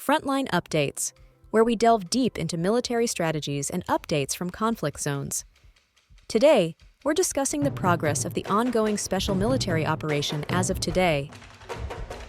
Frontline Updates, where we delve deep into military strategies and updates from conflict zones. Today, we're discussing the progress of the ongoing special military operation as of today.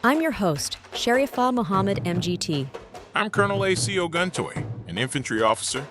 I'm your host, Sharifa Mohammed MGT. I'm Colonel A.C. Oguntoye, an infantry officer.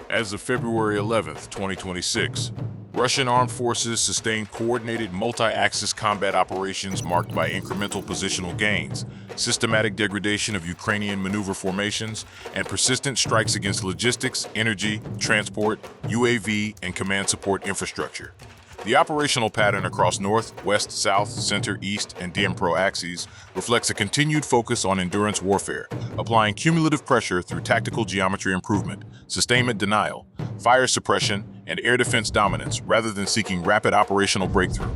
As of February 11th, 2026, Russian armed forces sustained coordinated multi-axis combat operations marked by incremental positional gains, systematic degradation of Ukrainian maneuver formations, and persistent strikes against logistics, energy, transport, UAV, and command support infrastructure. The operational pattern across north, west, south, center, east, and Dnipro axes reflects a continued focus on endurance warfare, applying cumulative pressure through tactical geometry improvement, sustainment denial, fire suppression, and air defense dominance rather than seeking rapid operational breakthrough.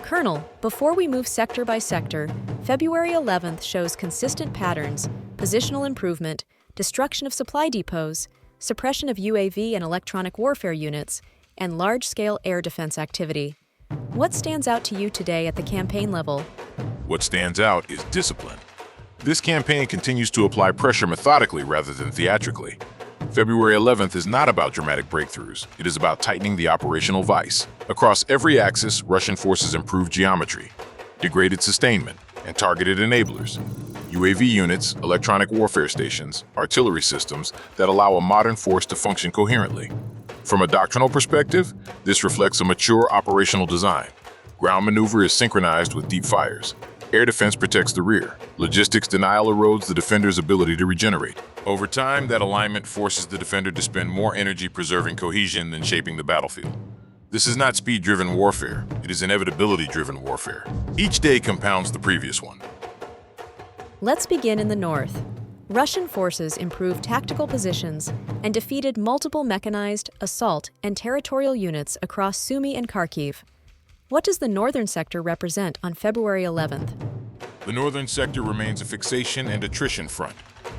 Colonel, before we move sector by sector, February 11th shows consistent patterns, positional improvement, destruction of supply depots, suppression of UAV and electronic warfare units, and large-scale air defense activity. What stands out to you today at the campaign level? What stands out is discipline. This campaign continues to apply pressure methodically rather than theatrically. February 11th is not about dramatic breakthroughs. It is about tightening the operational vice. Across every axis, Russian forces improved geometry, degraded sustainment, and targeted enablers. UAV units, electronic warfare stations, artillery systems that allow a modern force to function coherently. From a doctrinal perspective, this reflects a mature operational design. Ground maneuver is synchronized with deep fires. Air defense protects the rear. Logistics denial erodes the defender's ability to regenerate. Over time, that alignment forces the defender to spend more energy preserving cohesion than shaping the battlefield. This is not speed-driven warfare. It is inevitability-driven warfare. Each day compounds the previous one. Let's begin in the north. Russian forces improved tactical positions and defeated multiple mechanized, assault, and territorial units across Sumy and Kharkiv. What does the northern sector represent on February 11th? The northern sector remains a fixation and attrition front.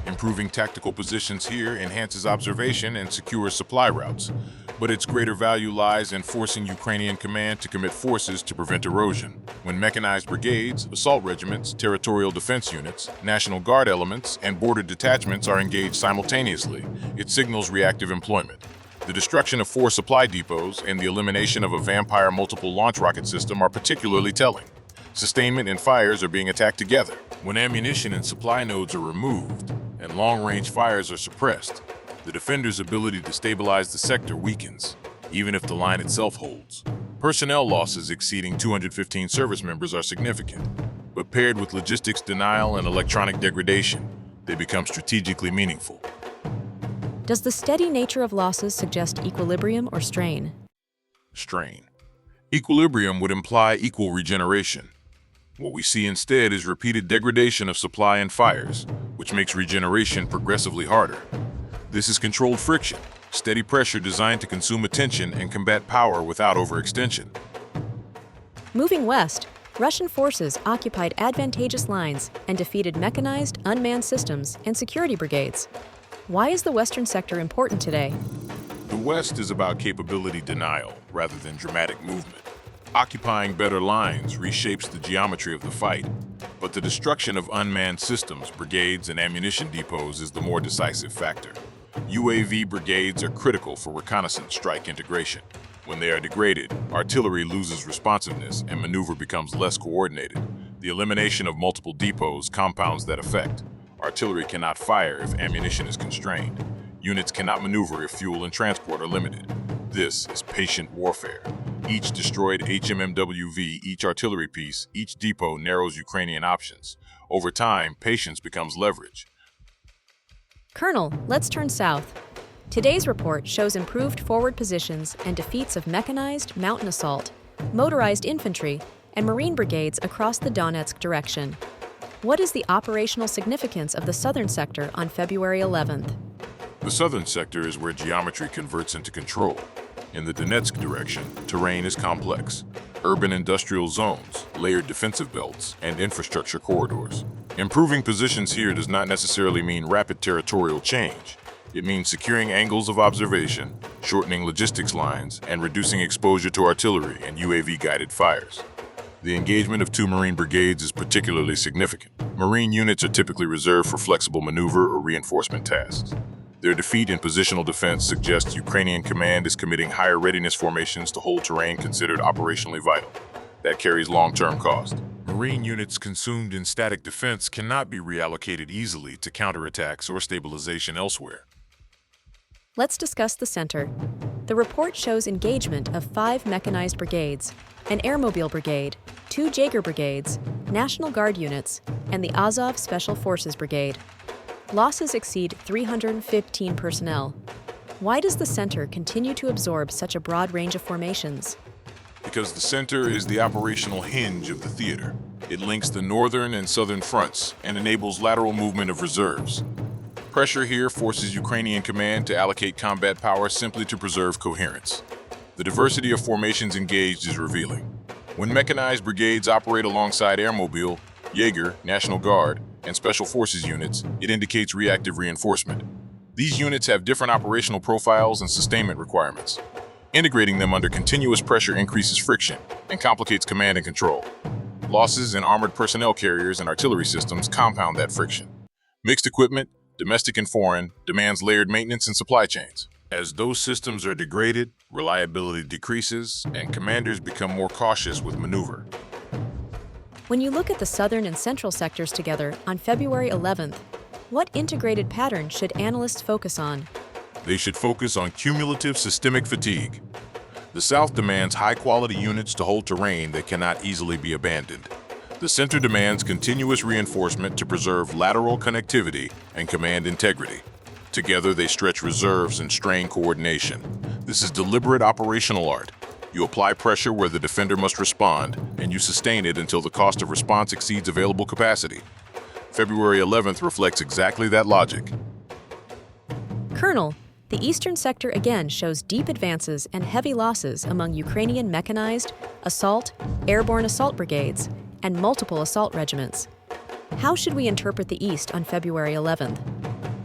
Improving tactical positions here enhances observation and secures supply routes, but its greater value lies in forcing Ukrainian command to commit forces to prevent erosion. When mechanized brigades, assault regiments, territorial defense units, National Guard elements, and border detachments are engaged simultaneously, it signals reactive employment. The destruction of 4 supply depots and the elimination of a Vampire multiple launch rocket system are particularly telling. Sustainment and fires are being attacked together. When ammunition and supply nodes are removed and long-range fires are suppressed, the defender's ability to stabilize the sector weakens, even if the line itself holds. Personnel losses exceeding 215 service members are significant, but paired with logistics denial and electronic degradation, they become strategically meaningful. Does the steady nature of losses suggest equilibrium or strain? Strain. Equilibrium would imply equal regeneration. What we see instead is repeated degradation of supply and fires, which makes regeneration progressively harder. This is controlled friction, steady pressure designed to consume attention and combat power without overextension. Moving west, Russian forces occupied advantageous lines and defeated mechanized, unmanned systems and security brigades. Why is the western sector important today? The West is about capability denial rather than dramatic movement. Occupying better lines reshapes the geometry of the fight, but the destruction of unmanned systems, brigades, and ammunition depots is the more decisive factor. UAV brigades are critical for reconnaissance strike integration. When they are degraded, artillery loses responsiveness and maneuver becomes less coordinated. The elimination of multiple depots compounds that effect. Artillery cannot fire if ammunition is constrained. Units cannot maneuver if fuel and transport are limited. This is patient warfare. Each destroyed HMMWV, each artillery piece, each depot narrows Ukrainian options. Over time, patience becomes leverage. Colonel, let's turn south. Today's report shows improved forward positions and defeats of mechanized, mountain assault, motorized infantry, and marine brigades across the Donetsk direction. What is the operational significance of the southern sector on February 11th? The southern sector is where geometry converts into control. In the Donetsk direction, terrain is complex. Urban industrial zones, layered defensive belts, and infrastructure corridors. Improving positions here does not necessarily mean rapid territorial change. It means securing angles of observation, shortening logistics lines, and reducing exposure to artillery and UAV-guided fires. The engagement of two Marine brigades is particularly significant. Marine units are typically reserved for flexible maneuver or reinforcement tasks. Their defeat in positional defense suggests Ukrainian command is committing higher readiness formations to hold terrain considered operationally vital. That carries long-term cost. Marine units consumed in static defense cannot be reallocated easily to counterattacks or stabilization elsewhere. Let's discuss the center. The report shows engagement of 5 mechanized brigades, an airmobile brigade, 2 Jaeger brigades, National Guard units, and the Azov Special Forces Brigade. Losses exceed 315 personnel. Why does the center continue to absorb such a broad range of formations? Because the center is the operational hinge of the theater. It links the northern and southern fronts and enables lateral movement of reserves. Pressure here forces Ukrainian command to allocate combat power simply to preserve coherence. The diversity of formations engaged is revealing. When mechanized brigades operate alongside airmobile, Jaeger, National Guard, and Special Forces units, it indicates reactive reinforcement. These units have different operational profiles and sustainment requirements. Integrating them under continuous pressure increases friction and complicates command and control. Losses in armored personnel carriers and artillery systems compound that friction. Mixed equipment, domestic and foreign, demands layered maintenance and supply chains. As those systems are degraded, reliability decreases, and commanders become more cautious with maneuver. When you look at the southern and central sectors together on February 11th, what integrated pattern should analysts focus on? They should focus on cumulative systemic fatigue. The South demands high-quality units to hold terrain that cannot easily be abandoned. The center demands continuous reinforcement to preserve lateral connectivity and command integrity. Together, they stretch reserves and strain coordination. This is deliberate operational art. You apply pressure where the defender must respond, and you sustain it until the cost of response exceeds available capacity. February 11th reflects exactly that logic. Colonel, the eastern sector again shows deep advances and heavy losses among Ukrainian mechanized, assault, airborne assault brigades, and multiple assault regiments. How should we interpret the East on February 11th?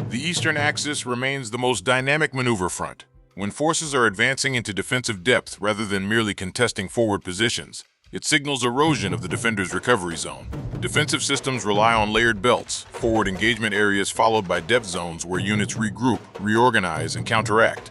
The eastern axis remains the most dynamic maneuver front. When forces are advancing into defensive depth rather than merely contesting forward positions, it signals erosion of the defender's recovery zone. Defensive systems rely on layered belts, forward engagement areas followed by depth zones where units regroup, reorganize, and counteract.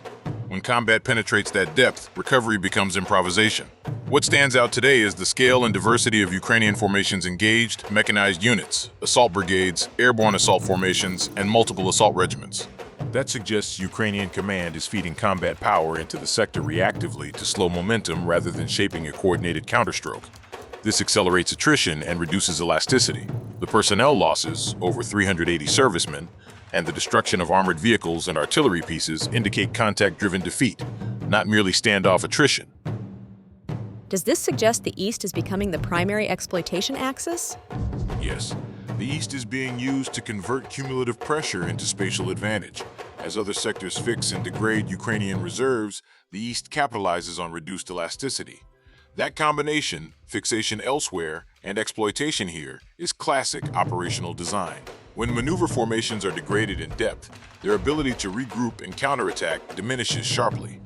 When combat penetrates that depth, recovery becomes improvisation. What stands out today is the scale and diversity of Ukrainian formations engaged, mechanized units, assault brigades, airborne assault formations, and multiple assault regiments. That suggests Ukrainian command is feeding combat power into the sector reactively to slow momentum rather than shaping a coordinated counterstroke. This accelerates attrition and reduces elasticity. The personnel losses, over 380 servicemen, and the destruction of armored vehicles and artillery pieces indicate contact-driven defeat, not merely standoff attrition. Does this suggest the East is becoming the primary exploitation axis? Yes. The East is being used to convert cumulative pressure into spatial advantage. As other sectors fix and degrade Ukrainian reserves, the East capitalizes on reduced elasticity. That combination, fixation elsewhere and exploitation here, is classic operational design. When maneuver formations are degraded in depth, their ability to regroup and counterattack diminishes sharply.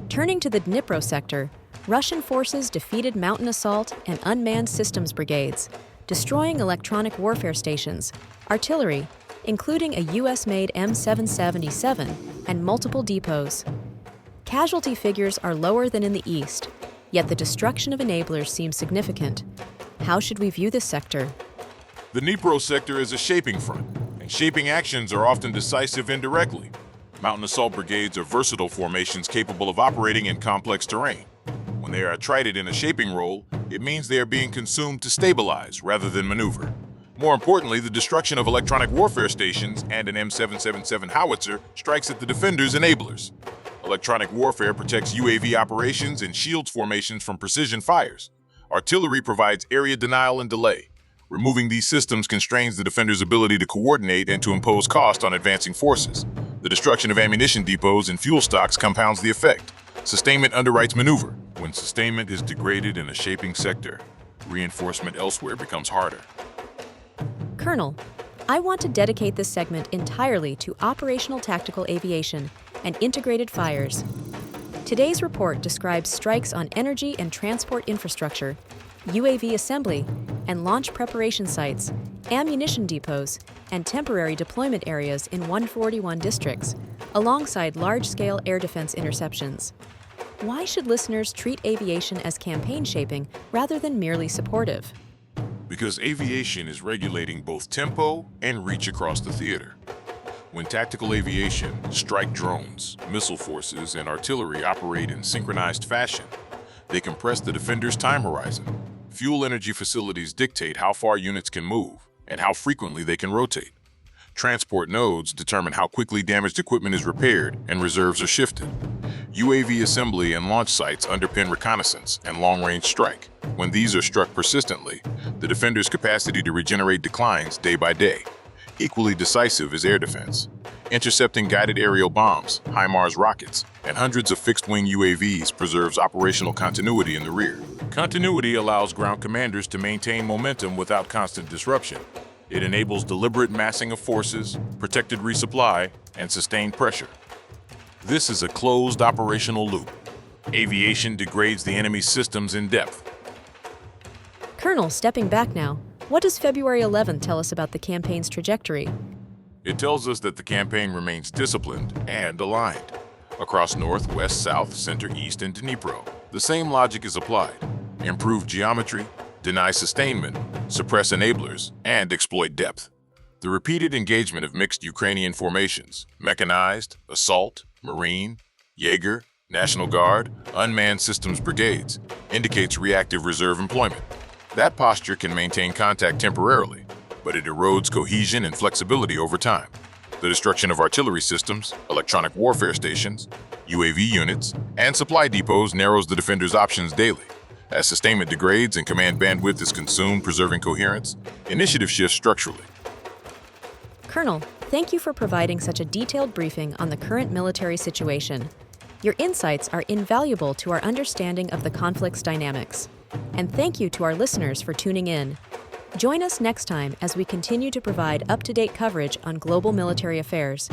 Turning to the Dnipro sector, Russian forces defeated mountain assault and unmanned systems brigades, destroying electronic warfare stations, artillery, including a US-made M777, and multiple depots. Casualty figures are lower than in the East, yet the destruction of enablers seems significant. How should we view this sector? The Dnipro sector is a shaping front, and shaping actions are often decisive indirectly. Mountain assault brigades are versatile formations capable of operating in complex terrain. When they are attrited in a shaping role, it means they are being consumed to stabilize rather than maneuver. More importantly, the destruction of electronic warfare stations and an M777 howitzer strikes at the defender's enablers. Electronic warfare protects UAV operations and shields formations from precision fires. Artillery provides area denial and delay. Removing these systems constrains the defender's ability to coordinate and to impose cost on advancing forces. The destruction of ammunition depots and fuel stocks compounds the effect. Sustainment underwrites maneuver. When sustainment is degraded in a shaping sector, reinforcement elsewhere becomes harder. Colonel, I want to dedicate this segment entirely to operational tactical aviation and integrated fires. Today's report describes strikes on energy and transport infrastructure, UAV assembly and launch preparation sites, ammunition depots, and temporary deployment areas in 141 districts, alongside large-scale air defense interceptions. Why should listeners treat aviation as campaign shaping rather than merely supportive? Because aviation is regulating both tempo and reach across the theater. When tactical aviation, strike drones, missile forces, and artillery operate in synchronized fashion, they compress the defender's time horizon. Fuel energy facilities dictate how far units can move and how frequently they can rotate. Transport nodes determine how quickly damaged equipment is repaired and reserves are shifted. UAV assembly and launch sites underpin reconnaissance and long-range strike. When these are struck persistently, the defender's capacity to regenerate declines day by day. Equally decisive is air defense. Intercepting guided aerial bombs, HIMARS rockets, and hundreds of fixed-wing UAVs preserves operational continuity in the rear. Continuity allows ground commanders to maintain momentum without constant disruption. It enables deliberate massing of forces, protected resupply, and sustained pressure. This is a closed operational loop. Aviation degrades the enemy's systems in depth. Colonel, stepping back now, what does February 11th tell us about the campaign's trajectory? It tells us that the campaign remains disciplined and aligned. Across north, west, south, center, east, and Dnipro, the same logic is applied. Improve geometry, deny sustainment, suppress enablers, and exploit depth. The repeated engagement of mixed Ukrainian formations, mechanized, assault, Marine, Jaeger, National Guard, unmanned systems brigades, indicates reactive reserve employment. That posture can maintain contact temporarily, but it erodes cohesion and flexibility over time. The destruction of artillery systems, electronic warfare stations, UAV units, and supply depots narrows the defender's options daily. As sustainment degrades and command bandwidth is consumed, preserving coherence, initiative shifts structurally. Colonel, thank you for providing such a detailed briefing on the current military situation. Your insights are invaluable to our understanding of the conflict's dynamics. And thank you to our listeners for tuning in. Join us next time as we continue to provide up-to-date coverage on global military affairs.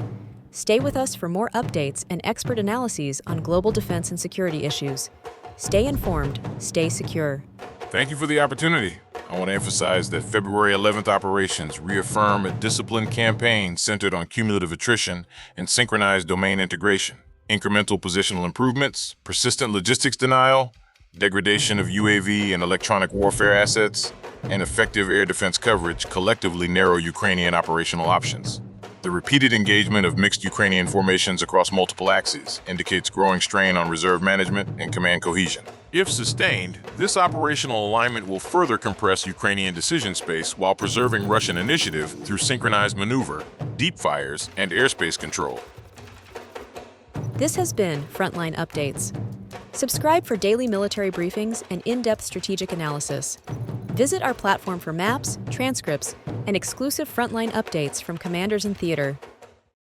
Stay with us for more updates and expert analyses on global defense and security issues. Stay informed, stay secure. Thank you for the opportunity. I want to emphasize that February 11th operations reaffirm a disciplined campaign centered on cumulative attrition and synchronized domain integration. Incremental positional improvements, persistent logistics denial, degradation of UAV and electronic warfare assets, and effective air defense coverage collectively narrow Ukrainian operational options. The repeated engagement of mixed Ukrainian formations across multiple axes indicates growing strain on reserve management and command cohesion. If sustained, this operational alignment will further compress Ukrainian decision space while preserving Russian initiative through synchronized maneuver, deep fires, and airspace control. This has been Frontline Updates. Subscribe for daily military briefings and in-depth strategic analysis. Visit our platform for maps, transcripts, and exclusive Frontline updates from commanders in theater.